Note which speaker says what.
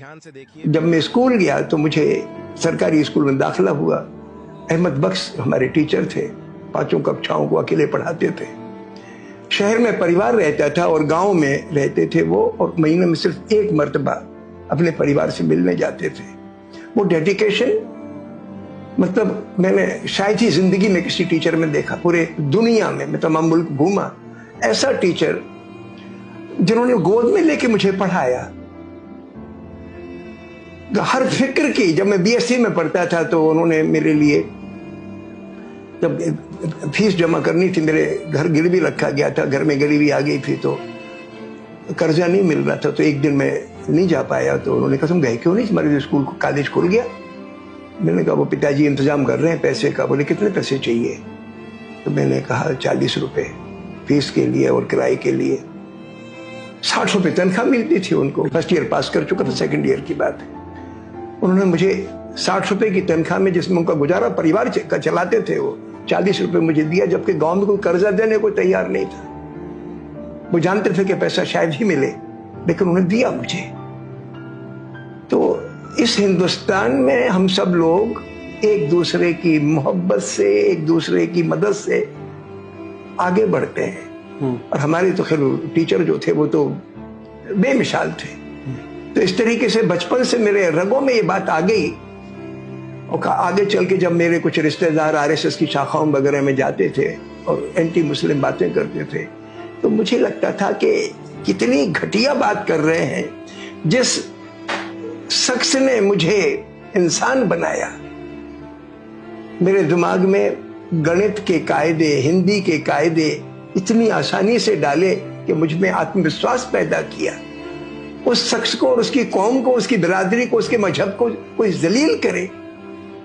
Speaker 1: ध्यान से देखिए।
Speaker 2: जब मैं स्कूल गया तो मुझे सरकारी स्कूल में दाखिला हुआ। अहमद बख्श हमारे टीचर थे, पांचों कक्षाओं को अकेले पढ़ाते थे। शहर में परिवार रहता था और गांव में रहते थे वो, और महीने में सिर्फ एक मर्तबा अपने परिवार से मिलने जाते थे। वो डेडिकेशन मतलब मैंने शायद ही जिंदगी में किसी टीचर में देखा। पूरे दुनिया में मैं तमाम मुल्क घूमा, ऐसा टीचर जिन्होंने गोद में लेके मुझे पढ़ाया। हर फिक्र की। जब मैं बीएससी में पढ़ता था तो उन्होंने मेरे लिए, जब फीस जमा करनी थी, मेरे घर गिरवी रखा गया था, घर में गरीबी आ गई थी तो कर्जा नहीं मिल रहा था, तो एक दिन मैं नहीं जा पाया। तो उन्होंने कहा तुम गए क्यों नहीं, हमारे स्कूल को कॉलेज खुल गया। मैंने कहा वो पिताजी इंतजाम कर रहे हैं पैसे का। बोले कितने पैसे चाहिए? तो मैंने कहा 40 रुपए फीस के लिए और किराए के लिए। 60 रुपए तनख्वाह मिलती थी उनको। फर्स्ट ईयर पास कर चुका था, सेकंड ईयर की बात है। उन्होंने मुझे 60 रुपए की तनख्वाह में, जिसमें उनका गुजारा परिवार का चलाते थे, वो 40 रुपए मुझे दिया, जबकि गांव में कोई कर्जा देने को तैयार नहीं था। वो जानते थे कि पैसा शायद ही मिले, लेकिन उन्होंने दिया मुझे। तो इस हिंदुस्तान में हम सब लोग एक दूसरे की मोहब्बत से, एक दूसरे की मदद से आगे बढ़ते हैं। और हमारे तो खैर टीचर जो थे वो तो बेमिसाल थे। तो इस तरीके से बचपन से मेरे रगों में ये बात आ गई। और आगे चल के जब मेरे कुछ रिश्तेदार आरएसएस की शाखाओं वगैरह में जाते थे और एंटी मुस्लिम बातें करते थे, तो मुझे लगता था कि कितनी घटिया बात कर रहे हैं। जिस शख्स ने मुझे इंसान बनाया, मेरे दिमाग में गणित के कायदे, हिंदी के कायदे इतनी आसानी से डाले कि मुझ में आत्मविश्वास पैदा किया। उस शख्स को और उसकी कौम को, उसकी बिरादरी को, उसके मजहब को कोई जलील करे,